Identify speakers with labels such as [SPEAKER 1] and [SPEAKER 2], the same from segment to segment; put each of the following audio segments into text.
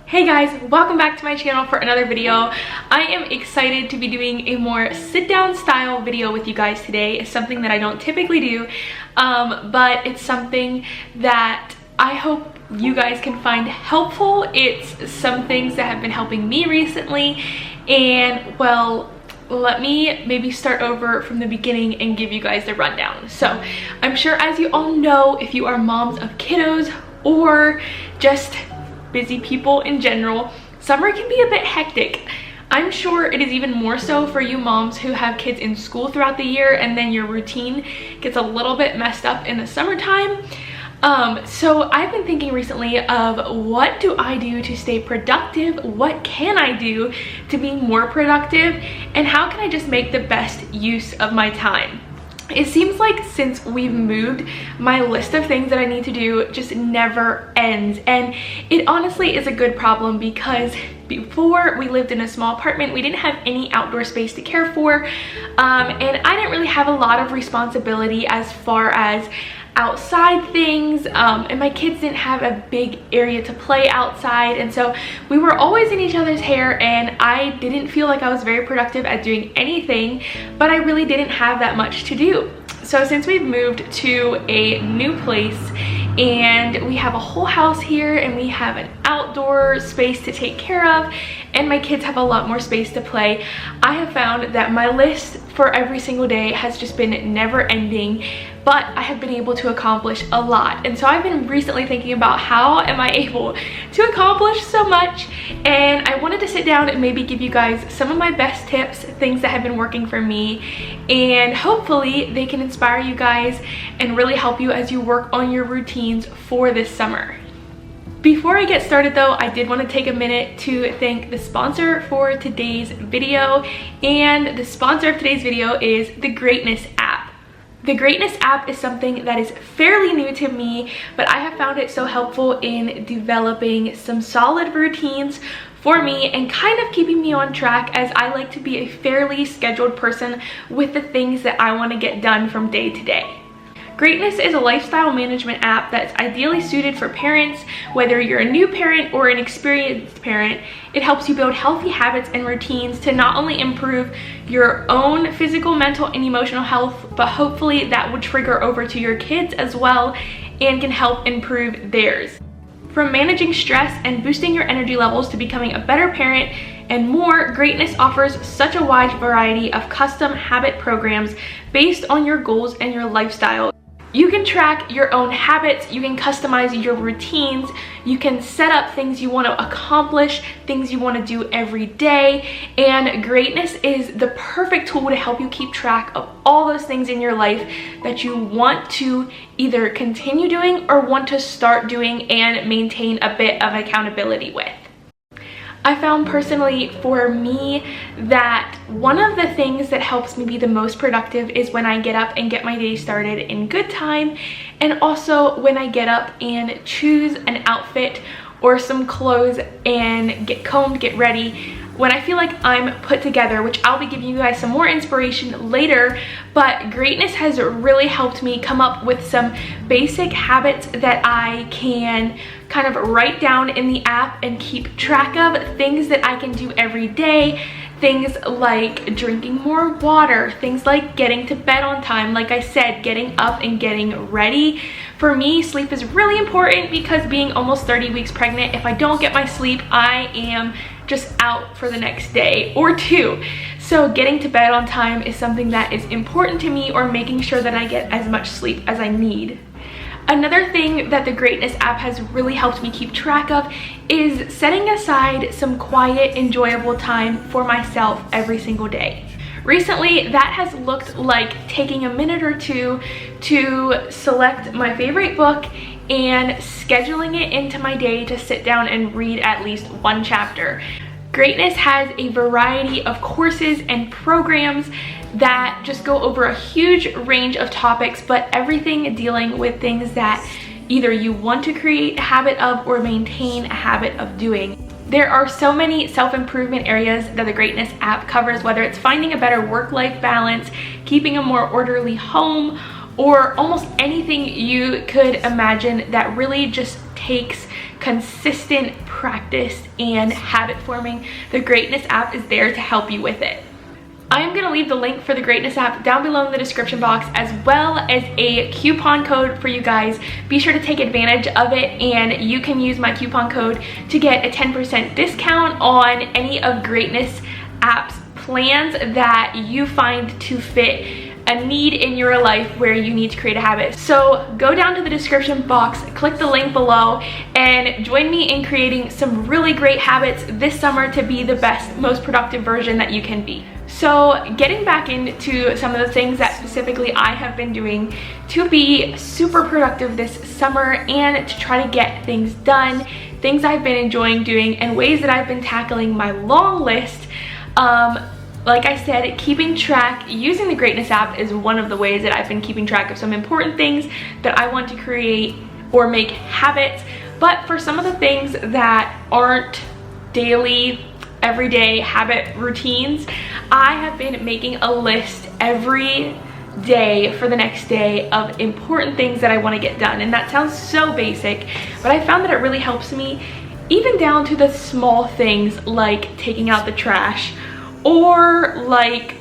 [SPEAKER 1] Hey guys, welcome back to my channel for another video. I am excited to be doing a more sit-down style video with you guys today. It's something that I don't typically do, but it's something that I hope you guys can find helpful. It's some things that have been helping me recently, and well, let me maybe start over from the beginning and give you guys the rundown. So I'm sure, as you all know, if you are moms of kiddos or just busy people in general, summer can be a bit hectic. I'm sure it is even more so for you moms who have kids in school throughout the year, and then your routine gets a little bit messed up in the summertime. So I've been thinking recently of what do I do to stay productive, what can I do to be more productive, and how can I just make the best use of my time. It seems like since we've moved, my list of things that I need to do just never ends, and it honestly is a good problem because before we lived in a small apartment, we didn't have any outdoor space to care for, and I didn't really have a lot of responsibility as far as outside things, and my kids didn't have a big area to play outside, and so we were always in each other's hair, and I didn't feel like I was very productive at doing anything, but I really didn't have that much to do. So since we've moved to a new place and we have a whole house here and we have an outdoor space to take care of, and my kids have a lot more space to play, I have found that my list for every single day has just been never ending, but I have been able to accomplish a lot. And so I've been recently thinking about how am I able to accomplish so much, and I wanted to sit down and maybe give you guys some of my best tips, things that have been working for me, and hopefully they can inspire you guys and really help you as you work on your routines for this summer. Before I get started though, I did want to take a minute to thank the sponsor for today's video, and the sponsor of today's video is the Greatness app. The Greatness app is something that is fairly new to me, but I have found it so helpful in developing some solid routines for me and kind of keeping me on track, as I like to be a fairly scheduled person with the things that I want to get done from day to day. Greatness is a lifestyle management app that's ideally suited for parents, whether you're a new parent or an experienced parent. It helps you build healthy habits and routines to not only improve your own physical, mental, and emotional health, but hopefully that would trigger over to your kids as well and can help improve theirs. From managing stress and boosting your energy levels to becoming a better parent and more, Greatness offers such a wide variety of custom habit programs based on your goals and your lifestyle. You can track your own habits, you can customize your routines, you can set up things you want to accomplish, things you want to do every day, and Greatness is the perfect tool to help you keep track of all those things in your life that you want to either continue doing or want to start doing and maintain a bit of accountability with. I found personally for me that one of the things that helps me be the most productive is when I get up and get my day started in good time, and also when I get up and choose an outfit or some clothes and get combed, get ready, when I feel like I'm put together, which I'll be giving you guys some more inspiration later. But Greatness has really helped me come up with some basic habits that I can kind of write down in the app and keep track of, things that I can do every day, things like drinking more water, things like getting to bed on time, like I said, getting up and getting ready. For me, sleep is really important because being almost 30 weeks pregnant, if I don't get my sleep, I am just out for the next day or two. So getting to bed on time is something that is important to me, or making sure that I get as much sleep as I need. Another thing that the Greatness app has really helped me keep track of is setting aside some quiet, enjoyable time for myself every single day. Recently, that has looked like taking a minute or two to select my favorite book and scheduling it into my day to sit down and read at least one chapter. Greatness has a variety of courses and programs that just go over a huge range of topics, but everything dealing with things that either you want to create a habit of or maintain a habit of doing. There are so many self-improvement areas that the Greatness app covers, whether it's finding a better work-life balance, keeping a more orderly home, or almost anything you could imagine that really just takes consistent practice and habit forming, the Greatness app is there to help you with it. I am going to leave the link for the Greatness app down below in the description box, as well as a coupon code for you guys. Be sure to take advantage of it, and you can use my coupon code to get a 10% discount on any of Greatness app's plans that you find to fit a need in your life where you need to create a habit. So go down to the description box, click the link below, and join me in creating some really great habits this summer to be the best, most productive version that you can be. So getting back into some of the things that specifically I have been doing to be super productive this summer and to try to get things done, things I've been enjoying doing, and ways that I've been tackling my long list. Like I said, keeping track using the Greatness app is one of the ways that I've been keeping track of some important things that I want to create or make habits. But for some of the things that aren't daily, everyday habit routines, I have been making a list every day for the next day of important things that I want to get done. And that sounds so basic, but I found that it really helps me, even down to the small things like taking out the trash, or like,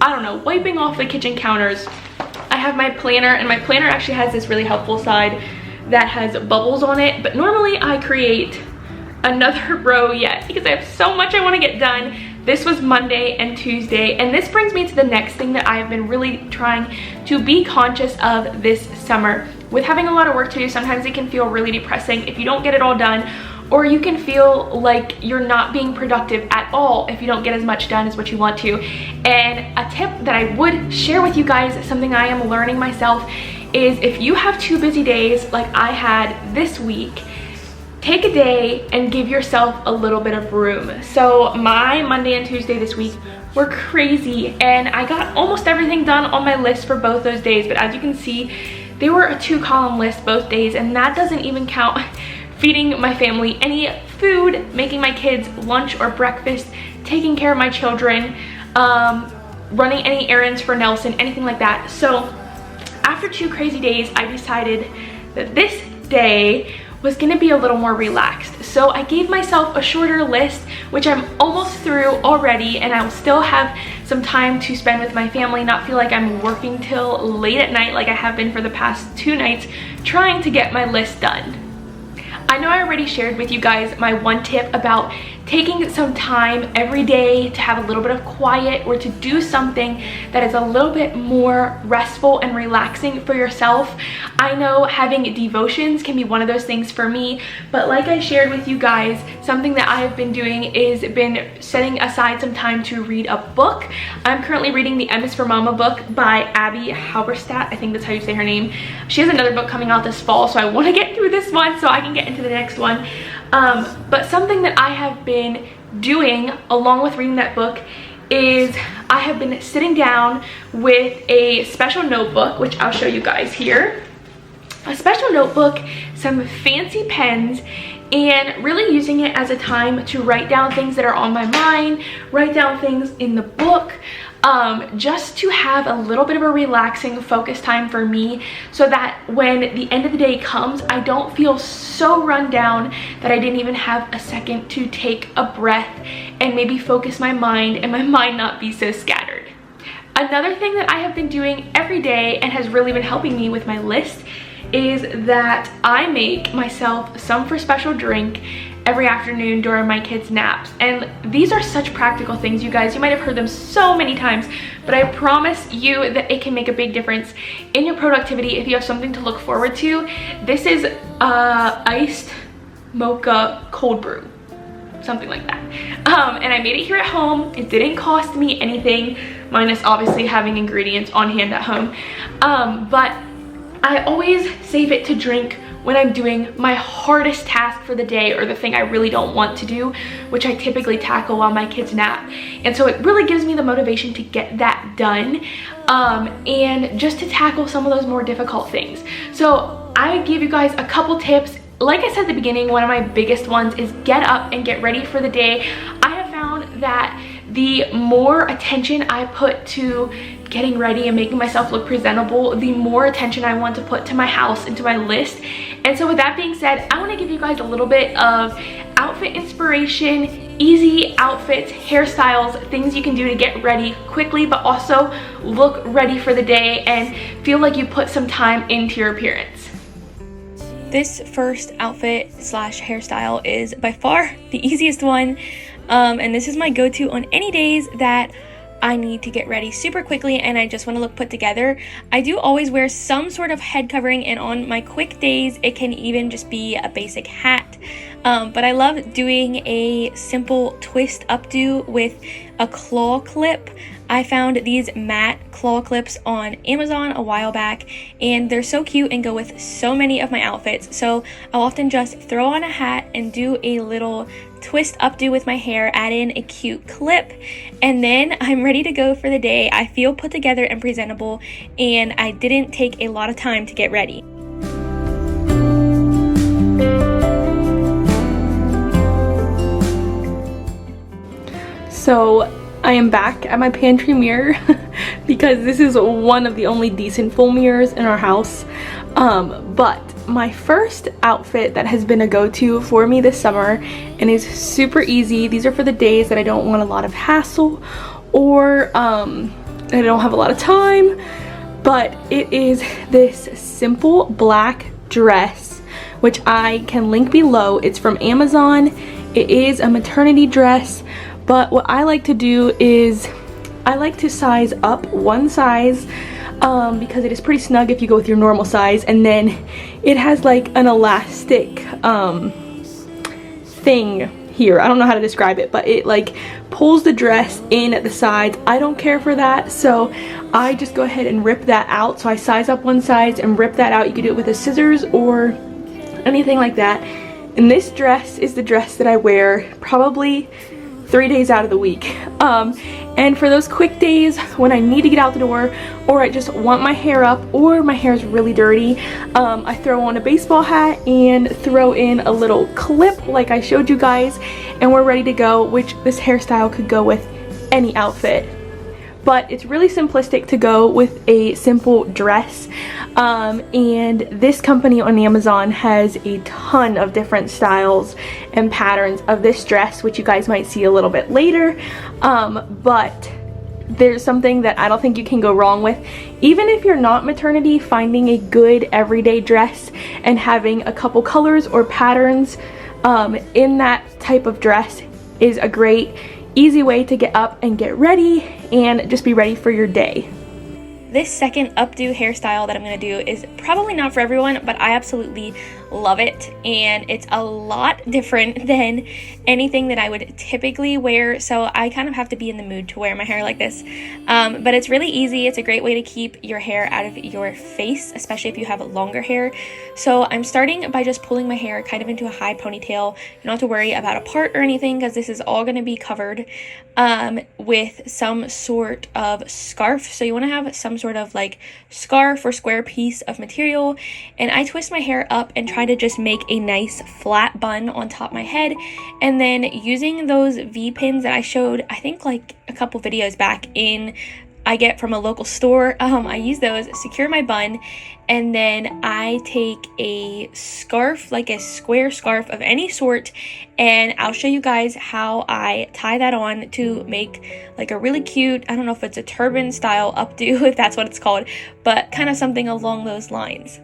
[SPEAKER 1] I don't know, wiping off the kitchen counters. I have my planner, and my planner actually has this really helpful side that has bubbles on it, but normally I create another row yet because I have so much I want to get done. This was Monday and Tuesday, and this brings me to the next thing that I've been really trying to be conscious of this summer. With having a lot of work to do, sometimes it can feel really depressing if you don't get it all done, or you can feel like you're not being productive at all if you don't get as much done as what you want to. And a tip that I would share with you guys, something I am learning myself, is if you have 2 busy days like I had this week, take a day and give yourself a little bit of room. So my Monday and Tuesday this week were crazy, and I got almost everything done on my list for both those days, but as you can see, they were a 2-column list both days, and that doesn't even count feeding my family any food, making my kids lunch or breakfast, taking care of my children, running any errands for Nelson, anything like that. So after 2 crazy days, I decided that this day was gonna be a little more relaxed. So I gave myself a shorter list, which I'm almost through already, and I will still have some time to spend with my family, not feel like I'm working till late at night like I have been for the past 2 nights trying to get my list done. I know I already shared with you guys my one tip about taking some time every day to have a little bit of quiet, or to do something that is a little bit more restful and relaxing for yourself. I know having devotions can be one of those things for me, but like I shared with you guys, something that I have been doing is been setting aside some time to read a book. I'm currently reading the M is for Mama book by Abby Halberstadt. I think that's how you say her name. She has another book coming out this fall, so I want to get through this one so I can get into the next one. But something that I have been doing along with reading that book is I have been sitting down with a special notebook, which I'll show you guys here. A special notebook, some fancy pens, and really using it as a time to write down things that are on my mind, write down things in the book, just to have a little bit of a relaxing focus time for me, so that when the end of the day comes, I don't feel so run down that I didn't even have a second to take a breath and maybe focus my mind, and my mind not be so scattered. Another thing that I have been doing every day and has really been helping me with my list is that I make myself some for special drink every afternoon during my kids' naps. And these are such practical things, you guys. You might have heard them so many times, but I promise you that it can make a big difference in your productivity if you have something to look forward to. This is iced mocha cold brew, something like that. And I made it here at home. It didn't cost me anything, minus obviously having ingredients on hand at home. But I always save it to drink when I'm doing my hardest task for the day, or the thing I really don't want to do, which I typically tackle while my kids nap. And so it really gives me the motivation to get that done, and just to tackle some of those more difficult things. So I gave you guys a couple tips. Like I said at the beginning, one of my biggest ones is get up and get ready for the day. I have found that the more attention I put to getting ready and making myself look presentable, the more attention I want to put to my house and to my list. And so with that being said, I want to give you guys a little bit of outfit inspiration, easy outfits, hairstyles, things you can do to get ready quickly but also look ready for the day and feel like you put some time into your appearance. This first outfit slash hairstyle is by far the easiest one, and this is my go-to on any days that I need to get ready super quickly and I just want to look put together. I do always wear some sort of head covering, and on my quick days it can even just be a basic hat. But I love doing a simple twist updo with a claw clip. I found these matte claw clips on Amazon a while back and they're so cute and go with so many of my outfits. So I'll often just throw on a hat and do a little twist updo with my hair, add in a cute clip, and then I'm ready to go for the day. I feel put together and presentable, and I didn't take a lot of time to get ready. So I am back at my pantry mirror because this is one of the only decent full mirrors in our house. But my first outfit that has been a go-to for me this summer and is super easy. These are for the days that I don't want a lot of hassle or I don't have a lot of time, but it is this simple black dress, which I can link below. It's from Amazon. It is a maternity dress, but what I like to do is I like to size up one size because it is pretty snug if you go with your normal size, and then it has like an elastic thing here. I don't know how to describe it, but it like pulls the dress in at the sides. I don't care for that, so I just go ahead and rip that out. So I size up one size and rip that out. You can do it with a scissors or anything like that. And this dress is the dress that I wear probably 3 days out of the week. And for those quick days when I need to get out the door, or I just want my hair up, or my hair is really dirty, I throw on a baseball hat and throw in a little clip like I showed you guys, and we're ready to go, which this hairstyle could go with any outfit. But it's really simplistic to go with a simple dress, and this company on Amazon has a ton of different styles and patterns of this dress, which you guys might see a little bit later, but there's something that I don't think you can go wrong with. Even if you're not maternity, finding a good everyday dress and having a couple colors or patterns in that type of dress is a great easy way to get up and get ready and just be ready for your day. This second updo hairstyle that I'm going to do is probably not for everyone, but I absolutely love it, and it's a lot different than anything that I would typically wear, so I kind of have to be in the mood to wear my hair like this. But it's really easy. It's a great way to keep your hair out of your face, especially if you have longer hair. So I'm starting by just pulling my hair kind of into a high ponytail. You don't have to worry about a part or anything because this is all going to be covered with some sort of scarf. So you want to have some sort of like scarf or square piece of material, and I twist my hair up and try to just make a nice flat bun on top of my head, and then using those V-pins that I showed I think like a couple videos back I get from a local store, I use those, secure my bun, and then I take a scarf, like a square scarf of any sort, and I'll show you guys how I tie that on to make like a really cute, I don't know if it's a turban style updo, if that's what it's called, but kind of something along those lines.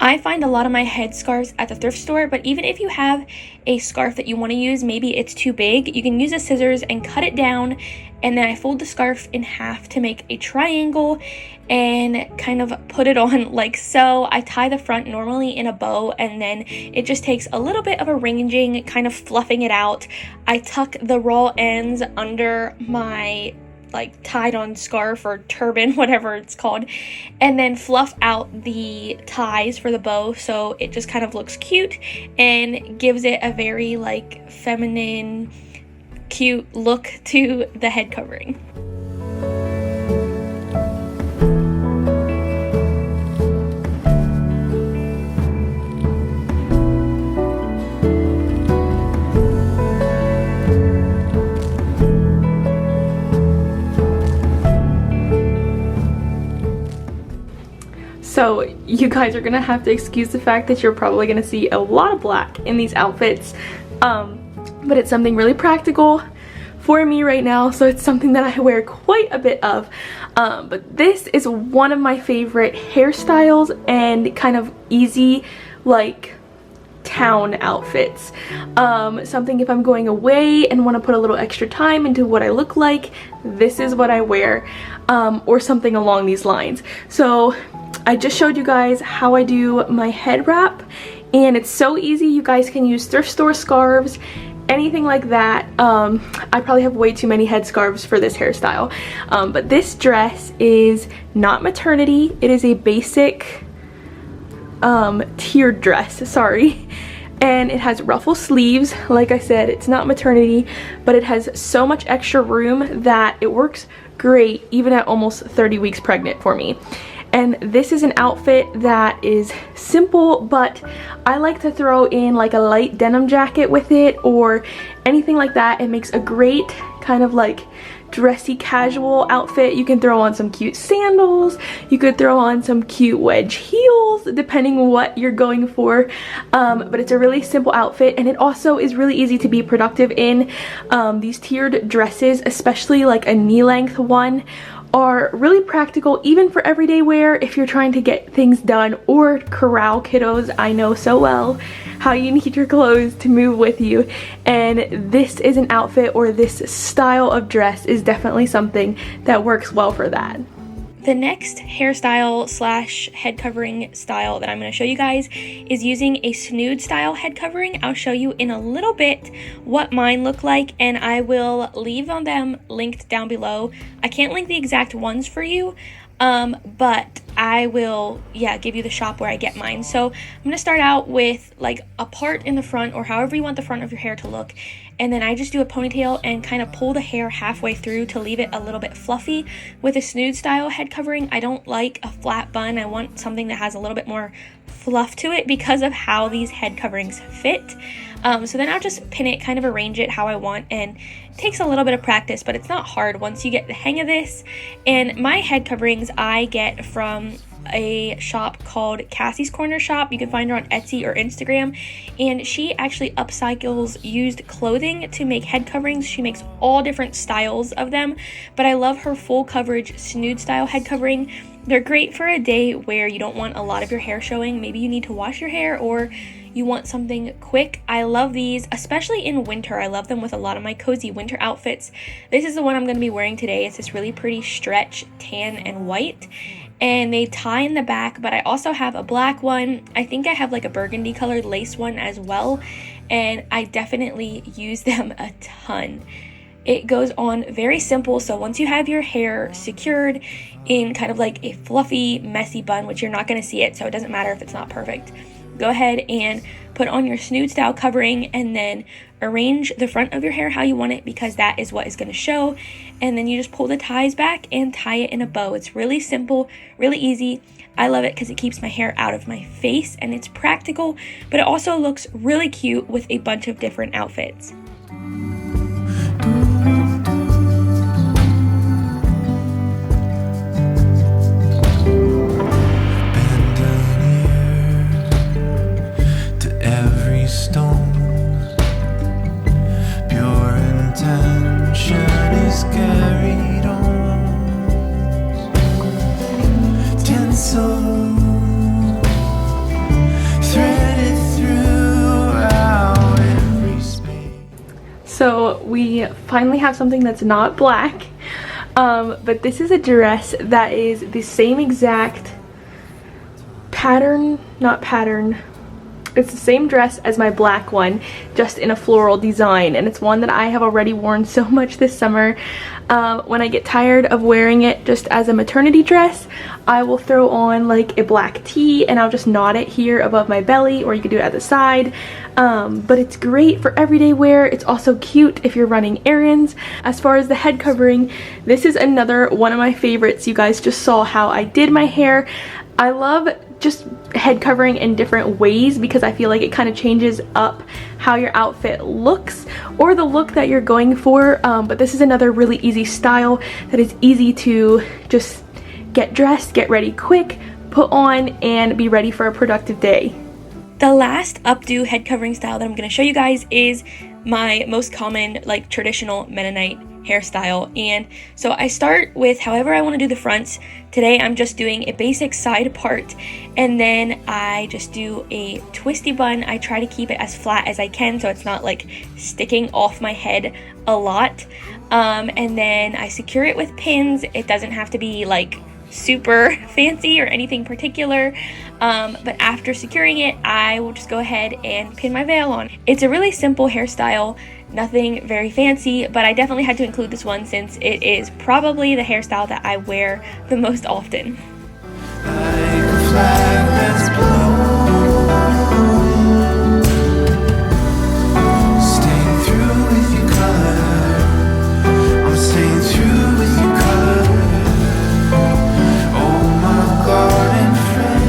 [SPEAKER 1] I find a lot of my headscarves at the thrift store, but even if you have a scarf that you want to use, maybe it's too big, you can use a scissors and cut it down, and then I fold the scarf in half to make a triangle and kind of put it on like so. I tie the front normally in a bow, and then it just takes a little bit of arranging, kind of fluffing it out. I tuck the raw ends under my like tied on scarf or turban, whatever it's called, and then fluff out the ties for the bow so it just kind of looks cute and gives it a very like feminine cute look to the head covering. So you guys are gonna have to excuse the fact that you're probably gonna see a lot of black in these outfits, but it's something really practical for me right now, so it's something that I wear quite a bit of. But this is one of my favorite hairstyles and kind of easy, like, town outfits. Something if I'm going away and want to put a little extra time into what I look like, this is what I wear, or something along these lines. So I just showed you guys how I do my head wrap, and it's so easy. You guys can use thrift store scarves, anything like that. I probably have way too many head scarves for this hairstyle, but this dress is not maternity. It is a basic tiered dress, sorry, and it has ruffle sleeves. Like I said, it's not maternity, but it has so much extra room that it works great even at almost 30 weeks pregnant for me. And this is an outfit that is simple, but I like to throw in like a light denim jacket with it or anything like that. It makes a great kind of like dressy casual outfit. You can throw on some cute sandals, you could throw on some cute wedge heels, depending what you're going for, but it's a really simple outfit, and it also is really easy to be productive in. These tiered dresses, especially like a knee length one, are really practical even for everyday wear if you're trying to get things done or corral kiddos. I know so well how you need your clothes to move with you, and this is an outfit, or this style of dress is definitely something that works well for that. The next hairstyle slash head covering style that I'm going to show you guys is using a snood style head covering. I'll show you in a little bit what mine look like, and I will leave on them linked down below. I can't link the exact ones for you, but I will, give you the shop where I get mine. So I'm going to start out with like a part in the front, or however you want the front of your hair to look. And then I just do a ponytail and kind of pull the hair halfway through to leave it a little bit fluffy. With a snood style head covering, I don't like a flat bun. I want something that has a little bit more fluff to it because of how these head coverings fit. So then I'll just pin it, kind of arrange it how I want, and it takes a little bit of practice, but it's not hard once you get the hang of this. And my head coverings I get from a shop called Cassie's Corner Shop. You can find her on Etsy or Instagram, and she actually upcycles used clothing to make head coverings. She makes all different styles of them, but I love her full coverage snood style head covering. They're great for a day where you don't want a lot of your hair showing. Maybe you need to wash your hair, or you want something quick. I love these, especially in winter. I love them with a lot of my cozy winter outfits. This is the one I'm going to be wearing today. It's this really pretty stretch tan and white, and they tie in the back, but I also have a black one. I think I have like a burgundy colored lace one as well, and I definitely use them a ton. It goes on very simple, so once you have your hair secured in kind of like a fluffy, messy bun, which you're not going to see it, so it doesn't matter if it's not perfect, go ahead and put on your snood style covering, and then arrange the front of your hair how you want it, because that is what is going to show. And then you just pull the ties back and tie it in a bow. It's really simple, really easy. I love it because it keeps my hair out of my face, and it's practical, but it also looks really cute with a bunch of different outfits. So we finally have something that's not black, but this is a dress that is the same exact pattern, not pattern, It's the same dress as my black one, just in a floral design, and it's one that I have already worn so much this summer. When I get tired of wearing it just as a maternity dress, I will throw on like a black tee and I'll just knot it here above my belly, or you could do it at the side. But it's great for everyday wear. It's also cute if you're running errands. As far as the head covering, this is another one of my favorites. You guys just saw how I did my hair. I love just head covering in different ways because I feel like it kind of changes up how your outfit looks or the look that you're going for. But this is another really easy style that is easy to just get dressed, get ready quick, put on, and be ready for a productive day. The last updo head covering style that I'm going to show you guys is my most common, like, traditional Mennonite hairstyle. And so I start with however I want to do the fronts. Today I'm just doing a basic side part, and then I just do a twisty bun. I try to keep it as flat as I can so it's not like sticking off my head a lot. And then I secure it with pins. It doesn't have to be like super fancy or anything particular, but after securing it, I will just go ahead and pin my veil on. It's a really simple hairstyle, nothing very fancy, but I definitely had to include this one since it is probably the hairstyle that I wear the most often.
[SPEAKER 2] Like a flag that's staying through with your color. I'm staying through with your color. Oh my garden friend.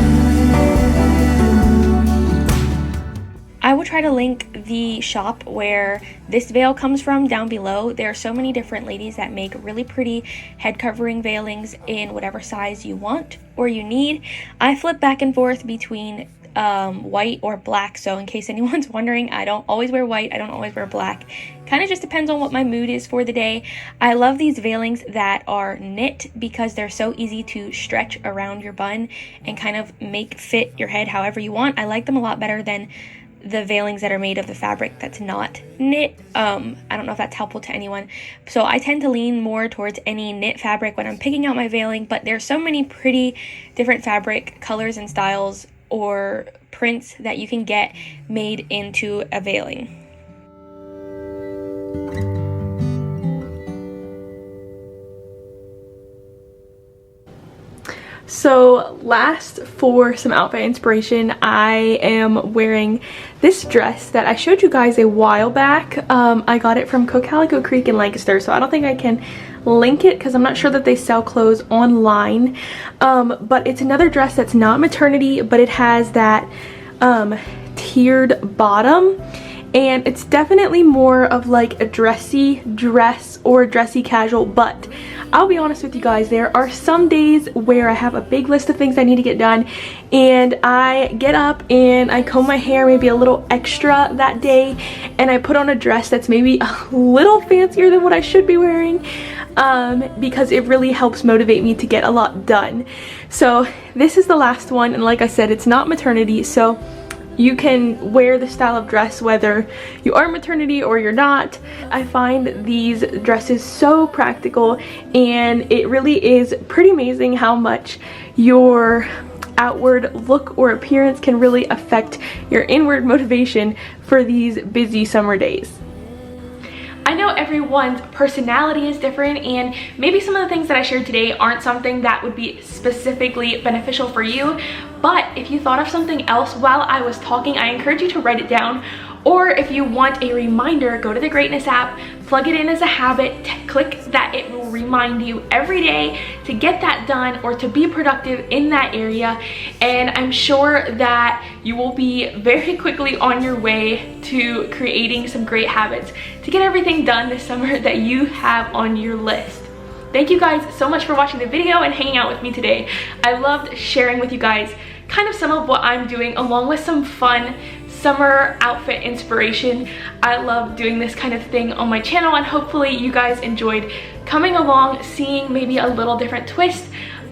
[SPEAKER 1] I will try to link the shop where this veil comes from down below. There are so many different ladies that make really pretty head covering veilings in whatever size you want or you need. I flip back and forth between white or black, so in case anyone's wondering, I don't always wear white, I don't always wear black. Kind of just depends on what my mood is for the day. I love these veilings that are knit because they're so easy to stretch around your bun and kind of make fit your head however you want. I like them a lot better than the veilings that are made of the fabric that's not knit. I don't know if that's helpful to anyone. So I tend to lean more towards any knit fabric when I'm picking out my veiling, but there's so many pretty different fabric colors and styles or prints that you can get made into a veiling. So last, for some outfit inspiration, I am wearing this dress that I showed you guys a while back. I got it from Calico Creek in Lancaster, so I don't think I can link it because I'm not sure that they sell clothes online. But it's another dress that's not maternity, but it has that tiered bottom. And it's definitely more of like a dressy dress or a dressy casual, but I'll be honest with you guys, there are some days where I have a big list of things I need to get done and I get up and I comb my hair maybe a little extra that day and I put on a dress that's maybe a little fancier than what I should be wearing because it really helps motivate me to get a lot done. So this is the last one, and like I said, it's not maternity, so you can wear this style of dress whether you are maternity or you're not. I find these dresses so practical, and it really is pretty amazing how much your outward look or appearance can really affect your inward motivation for these busy summer days. I know everyone's personality is different, and maybe some of the things that I shared today aren't something that would be specifically beneficial for you, but if you thought of something else while I was talking, I encourage you to write it down. Or if you want a reminder, go to the Greatness app, plug it in as a habit, click that it will remind you every day to get that done or to be productive in that area. And I'm sure that you will be very quickly on your way to creating some great habits to get everything done this summer that you have on your list. Thank you guys so much for watching the video and hanging out with me today. I loved sharing with you guys kind of some of what I'm doing along with some fun summer outfit inspiration. I love doing this kind of thing on my channel, and hopefully you guys enjoyed coming along, seeing maybe a little different twist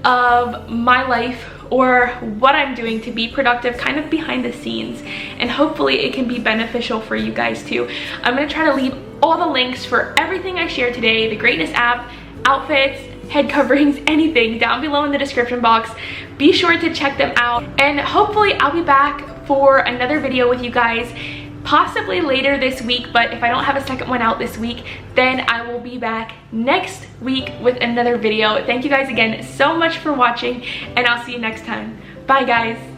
[SPEAKER 1] of my life or what I'm doing to be productive kind of behind the scenes, and hopefully it can be beneficial for you guys too. I'm going to try to leave all the links for everything I shared today, the Greatness app, outfits, head coverings, anything, down below in the description box. Be sure to check them out, and hopefully I'll be back for another video with you guys, possibly later this week, but if I don't have a second one out this week, then I will be back next week with another video. Thank you guys again so much for watching, and I'll see you next time. Bye guys.